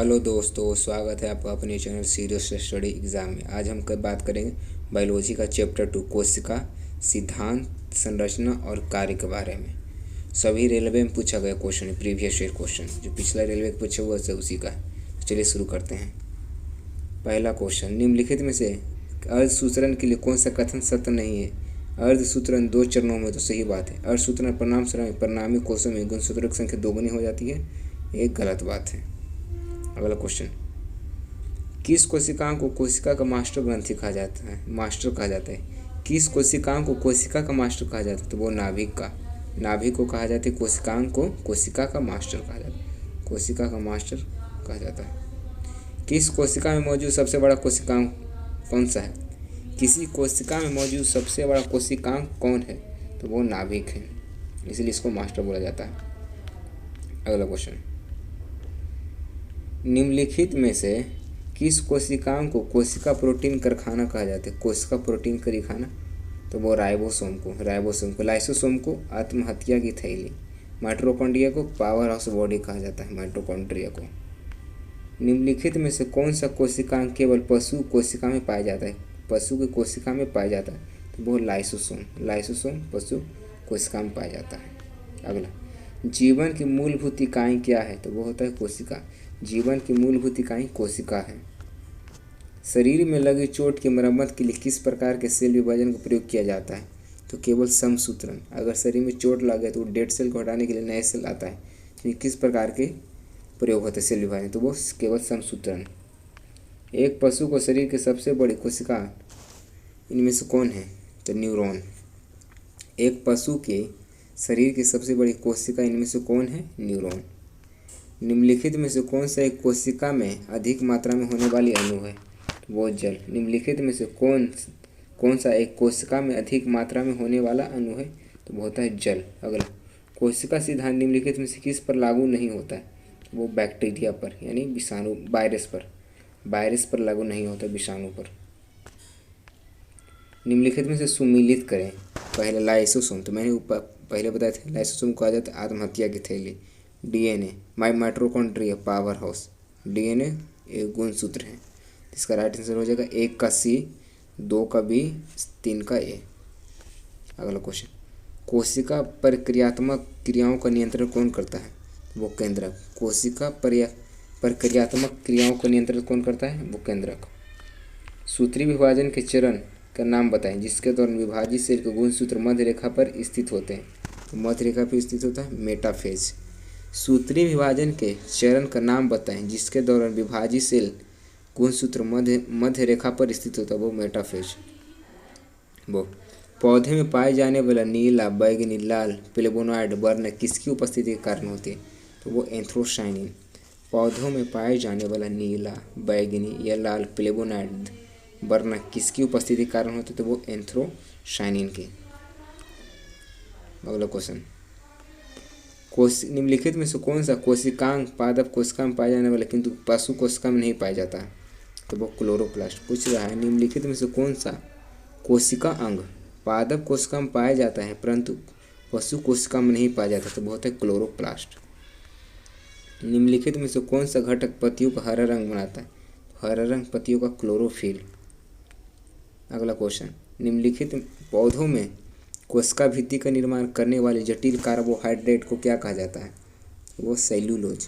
Hello दोस्तों, स्वागत है आपका अपने चैनल सीरियस स्टडी एग्जाम में। आज हम बात करेंगे बायोलॉजी का चैप्टर 2 कोशिका सिद्धांत, संरचना और कार्य के बारे में। सभी रेलवे में पूछा गया क्वेश्चन है, प्रीवियस ईयर क्वेश्चन जो पिछला रेलवे में पूछा हुआ है उसी का है। चलिए शुरू करते हैं। पहला क्वेश्चन, निम्नलिखित में से अर्धसूत्रण के लिए कौन सा कथन सत्य नहीं है? अर्धसूत्रण 2 चरणों में तो सही बात है। अर्धसूत्रण परिणामी कोशों में गुणसूत्रों की संख्या दोगुनी हो जाती है, एक गलत बात है। अगला क्वेश्चन, किस कोशिकाओं को कोशिका का मास्टर ग्रंथि कहा जाता है? मास्टर कहा जाता है। किस कोशिकाओं को कोशिका का मास्टर कहा जाता है? तो वो नाभिक का, नाभिक को कहा जाता है। कोशिकाओं को कोशिका का मास्टर कहा जाता है, कोशिका का मास्टर कहा जाता है। किस कोशिका में मौजूद सबसे बड़ा कोशिकांग कौन सा है? किसी कोशिका में मौजूद सबसे बड़ा कोशिकांग कौन है? तो वो नाभिक है, इसलिए इसको मास्टर बोला जाता है। अगला क्वेश्चन, निम्नलिखित में से किस कोशिकाओं को कोशिका प्रोटीन कारखाना कहा जाता है? कोशिका प्रोटीन कारखाना, तो वो राइबोसोम को, लाइसोसोम को आत्महत्या की थैली, माइटोकॉन्ड्रिया को पावर हाउस बॉडी कहा जाता है, माइटोकॉन्ड्रिया को। निम्नलिखित में से कौन सा कोशिकांग केवल पशु कोशिका में पाया जाता है? पशु की कोशिका में पाया जाता है, तो वो लाइसोसोम पशु कोशिका में पाया जाता है। अगला, जीवन की मूलभूत इकाई क्या है? तो वो होता है कोशिका। जीवन की मूलभूत इकाई कोशिका है। शरीर में लगी चोट की मरम्मत के लिए किस प्रकार के सेल विभाजन का प्रयोग किया जाता है? तो केवल समसूत्रण। अगर शरीर में चोट लगे तो डेड सेल को हटाने के लिए नए सेल आता है, तो किस प्रकार के प्रयोग होते हैं सेल विभाजन? तो वो केवल समसूत्रण। एक पशु को शरीर की सबसे बड़ी कोशिका इनमें से कौन है? तो न्यूरॉन। एक पशु के शरीर की सबसे बड़ी कोशिका इनमें से कौन है? न्यूरॉन। निम्नलिखित में से कौन सा एक कोशिका में अधिक मात्रा में होने वाली अणु है? वो जल। निम्नलिखित में से कौन सा एक कोशिका में अधिक मात्रा में होने वाला अणु है? तो वो होता है जल। अगला, कोशिका सिद्धांत निम्नलिखित में से किस पर लागू नहीं होता है? वो बैक्टीरिया पर, यानी विषाणु, वायरस पर लागू नहीं होता, विषाणु पर। निम्नलिखित में से सुमेलित करें। पहले लाइसोसोम, तो मैंने पहले बताया था लाइसोसोम को कहा जाता है आत्महत्या की थैली। DNA mitochondria power house, DNA एक गुणसूत्र है। इसका राइट आंसर हो जाएगा 1 का सी, 2 का बी, 3 का ए। अगला क्वेश्चन, कोशिका प्रक्रियात्मक क्रियाओं का नियंत्रण कौन करता है? वो केंद्रक। कोशिका प्रक्रियात्मक क्रियाओं का नियंत्रण कौन करता है? वो केंद्रक। सूत्री विभाजन के चरण का नाम बताएं जिसके दौरान विभाजित सेल के गुणसूत्र मध्य रेखा पर स्थित होते हैं। तो मध्य रेखा पर स्थित होता है मेटाफेज। सूत्री विभाजन के चरण का नाम बताएं जिसके दौरान विभाजित सेल गुणसूत्र मध्य रेखा पर स्थित होता है, वो मेटाफेज। वो पौधे में पाए जाने वाला नीला, बैगनी, लाल फ्लेवोनॉइड वर्ण किसकी उपस्थिति के कारण होती है? तो वो एंथ्रोसायनिन। पौधों में पाए जाने वाला नीला, बैगनी या लाल फ्लेवोनॉइड वर्ण किसकी उपस्थिति के कारण होते? तो वो एंथ्रोसायनिन के। अगला क्वेश्चन, निम्नलिखित में से कौन सा कोशिकांग पादप कोशिका में पाया जाने वाला किंतु पशु कोशिका में नहीं पाया जाता है? तो वो क्लोरोप्लास्ट। पूछ रहा है निम्नलिखित में से कौन सा कोशिका अंग पादप कोशिका में पाया जाता है परंतु पशु कोशिका में नहीं पाया जाता? तो वो होता है क्लोरोप्लास्ट। निम्नलिखित में से कौन सा घटक पत्तियों का हरा रंग बनाता है? हरा रंग पत्तियों का क्लोरोफिल। अगला क्वेश्चन, निम्नलिखित पौधों में कोशिका भित्ति का निर्माण करने वाले जटिल कार्बोहाइड्रेट को क्या कहा जाता है? वो सेल्यूलोज।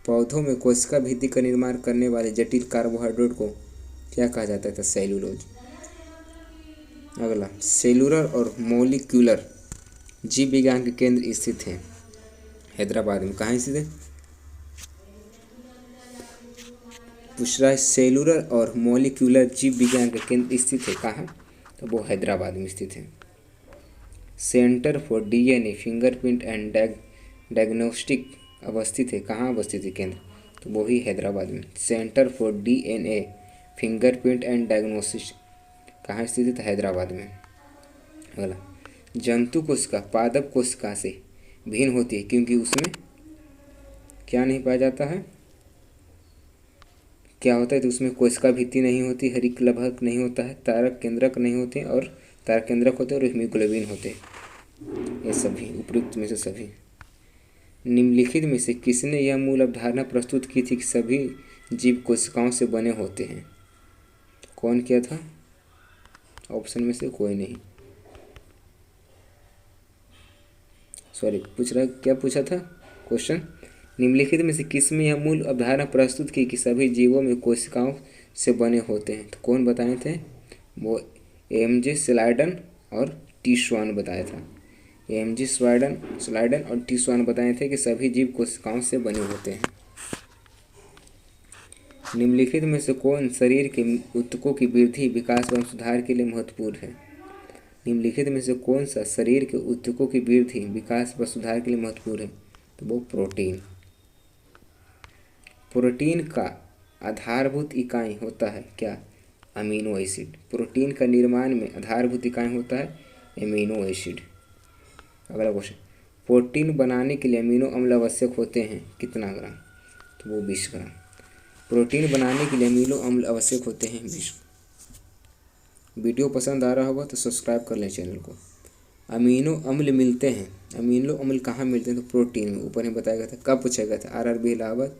पौधों में कोशिका भित्ति का निर्माण करने वाले जटिल कार्बोहाइड्रेट को क्या कहा जाता है? तो सेल्यूलोज। अगला, सेलुलर और मॉलिक्यूलर जीव विज्ञान के केंद्र स्थित हैं हैदराबाद में। कहाँ स्थित है? पूछ रहा है सेलुलर और मॉलिक्यूलर जीव विज्ञान के केंद्र स्थित है कहाँ? तो वो हैदराबाद में स्थित है। Centre for DNA fingerprint and diagnostic अवस्थित है कहाँ अवस्थित है केंद्र? तो वो ही हैदराबाद में। Centre for DNA fingerprint and diagnostic कहाँ स्थित है? हैदराबाद में। अगला, जंतु कोशिका पादप कोशिका से भिन्न होती है क्योंकि उसमें क्या नहीं पाया जाता है? क्या होता है? तो उसमें कोशिका भित्ति नहीं होती, हरितलभक नहीं होता है, तारक केंद्रक नहीं होते और तारक केंद्रक होते हैं और हीमोग्लोबिन होते हैं। ये सभी उपयुक्त में से सभी। निम्नलिखित में से किसने यह मूल अवधारणा प्रस्तुत की थी कि सभी जीव कोशिकाओं से बने होते हैं? कौन किया था? ऑप्शन में से कोई नहीं। सॉरी, क्या पूछा था क्वेश्चन? निम्नलिखित में से किसमें यह मूल अवधारणा प्रस्तुत की कि सभी जीवों में कोशिकाओं से बने होते हैं? तो कौन बताए थे? वो एम.जे. स्लाइडन और टी. स्वान बताया था। एम.जे. स्लाइडन और टी. स्वान बताए थे कि सभी जीव कोशिकाओं से बने होते हैं। निम्नलिखित में से कौन शरीर के ऊतकों की वृद्धि, विकास एवं सुधार के लिए महत्वपूर्ण है? निम्नलिखित में से कौन सा शरीर के ऊतकों की वृद्धि, विकास व सुधार के लिए महत्वपूर्ण है? तो वो प्रोटीन। प्रोटीन का आधारभूत इकाई होता है क्या? Amino acid. प्रोटीन का निर्माण में आधारभूत इकाई होता है एमिनो एसिड। अगला क्वेश्चन, प्रोटीन बनाने के लिए अमीनो अम्ल आवश्यक होते हैं कितना ग्राम? तो वो 20 ग्राम। प्रोटीन बनाने के लिए अमीनो अम्ल आवश्यक होते हैं 20। वीडियो पसंद आ रहा होगा तो सब्सक्राइब कर लें चैनल को। अमीनो अम्ल मिलते हैं, अमीनो अम्ल कहाँ मिलते हैं? तो प्रोटीन में। ऊपर ही बताया गया था। कब पूछा गया था? RRB Allahabad,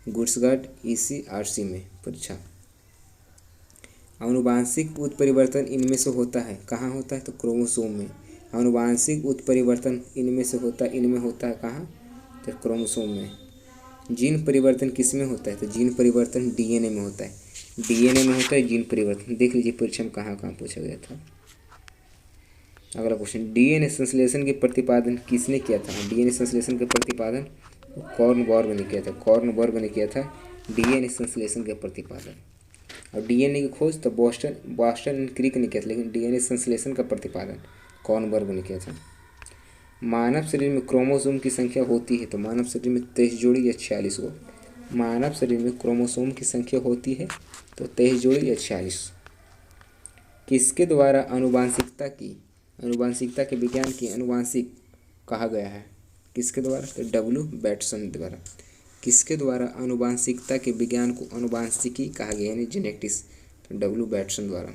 goods guard, EC, RC में परीक्षा। आनुवांशिक उत्परिवर्तन इनमें से होता है, कहाँ होता है? तो क्रोमोसोम में। आनुवांशिक उत्परिवर्तन इनमें होता है कहाँ? तो क्रोमोसोम में। जीन परिवर्तन किस में होता है? तो जीन परिवर्तन डीएनए में होता है। डीएनए में होता है जीन परिवर्तन। देख लीजिए परीक्षा में कहाँ पूछा गया था। अगला क्वेश्चन, डीएनए संश्लेषण के प्रतिपादन किसने किया था? डीएनए संश्लेषण के प्रतिपादन कॉर्नबर्ग ने किया था। कॉर्नबर्ग ने किया था डीएनए संश्लेषण के प्रतिपादन। और डीएनए की खोज तो बॉस्टन एंड क्रिक ने किया था, लेकिन डीएनए संश्लेषण का प्रतिपादन कॉर्नबर्ग ने किया था। मानव शरीर में क्रोमोसोम की संख्या होती है, तो मानव शरीर में 23 जोड़ी या 46 गो। मानव शरीर में क्रोमोसोम की संख्या होती है तो 23 जोड़ी या 46। किसके द्वारा आनुवांशिकता के विज्ञान की आनुवांशिक कहा गया है? किसके द्वारा? तो डब्ल्यू बैटसन द्वारा। किसके द्वारा आनुवांशिकता के विज्ञान को आनुवांशिकी कहा गया, यानी जेनेटिक्स? तो डब्ल्यू बैटसन द्वारा।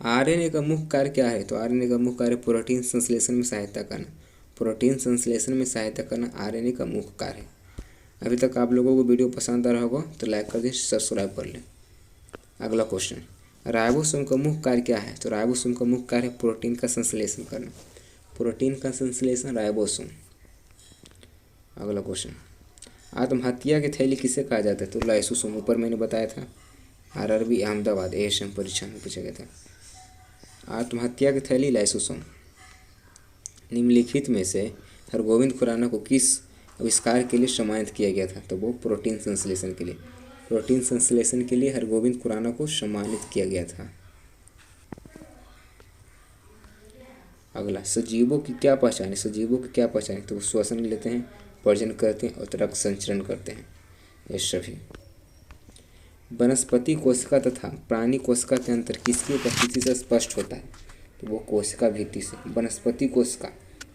आरएनए का मुख्य कार्य क्या है? तो आरएनए का मुख्य कार्य प्रोटीन संश्लेषण में सहायता करना। प्रोटीन संश्लेषण में सहायता करना आरएनए का मुख्य कार्य है। अभी तक आप लोगों को वीडियो पसंद आ रहा होगा तो लाइक कर दें, सब्सक्राइब कर लें। अगला क्वेश्चन, राइबोसोम का मुख्य कार्य क्या है? तो राइबोसोम का मुख्य कार्य प्रोटीन का संश्लेषण करना। प्रोटीन का संश्लेषण राइबोसोम। अगला क्वेश्चन, आत्महत्या की थैली किसे कहा जाता है? तो लाइसोसोम। ऊपर मैंने बताया था, आरआरबी अहमदाबाद एएसएम परीक्षा में पूछा गया था। आत्महत्या की थैली लाइसोसोम। निम्नलिखित में से हरगोविंद खुराना को किस आविष्कार के लिए सम्मानित किया गया था? तो वो प्रोटीन संश्लेषण के लिए। प्रोटीन संश्लेषण के लिए हरगोविंद खुराना को सम्मानित किया गया था। अगला, सजीवों की क्या पहचान है? सजीवों की क्या पहचान है? तो वो श्वसन लेते हैं, प्रजनन करते हैं और रक्त संचरण करते हैं, ये सभी। वनस्पति कोशिका तथा प्राणी कोशिका के अंतर किसकी उपस्थिति से स्पष्ट होता है? तो वो कोशिका भित्ति से। वनस्पति कोशिका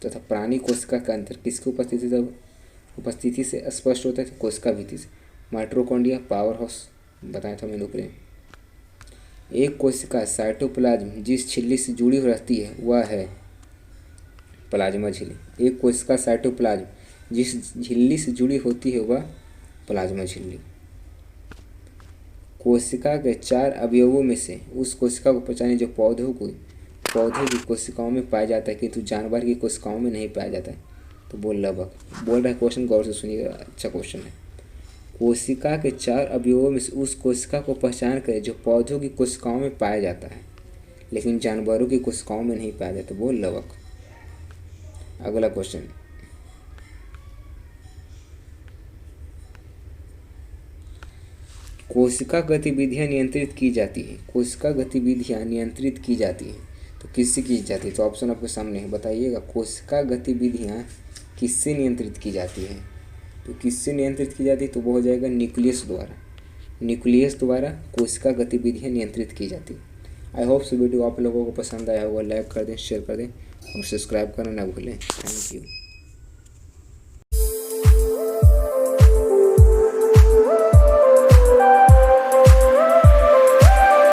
तथा प्राणी कोशिका का अंतर किसकी उपस्थिति से स्पष्ट होता है? तो कोशिका भित्ति से। माइटोकॉन्ड्रिया पावर हाउस बताया था मैंने ऊपर। एक कोशिका साइटोप्लाज्म जिस झिल्ली से जुड़ी रहती है वह है प्लाज्मा झिल्ली। एक कोशिका साइटोप्लाज्म जिस झिल्ली से जुड़ी होती है वह प्लाज्मा झिल्ली। कोशिका के 4 अवयवों में से उस कोशिका को पहचाने जो पौधों की कोशिकाओं में पाया जाता है किंतु जानवर की कोशिकाओं में नहीं पाया जाता है, तो वो लवक। बोल रहा है क्वेश्चन, गौर से सुनिएगा, अच्छा क्वेश्चन है। कोशिका के 4 अवयवों में से उस कोशिका को पहचान करें जो पौधों की कोशिकाओं में पाया जाता है लेकिन जानवरों की कोशिकाओं में नहीं पाया जाता, वो लवक। अगला क्वेश्चन, कोशिका गतिविधियां नियंत्रित की जाती है। कोशिका गतिविधियां नियंत्रित की जाती है तो किससे की जाती है? तो ऑप्शन आपके सामने है, बताइएगा। कोशिका गतिविधियां किससे नियंत्रित की जाती है? तो किससे नियंत्रित की जाती है? तो वो हो जाएगा न्यूक्लियस द्वारा। न्यूक्लियस द्वारा कोशिका गतिविधियां नियंत्रित की जाती है। आई होप वीडियो आप लोगों को पसंद आया होगा। लाइक कर दें, शेयर कर दें और सब्सक्राइब करना ना भूलें। Thank you.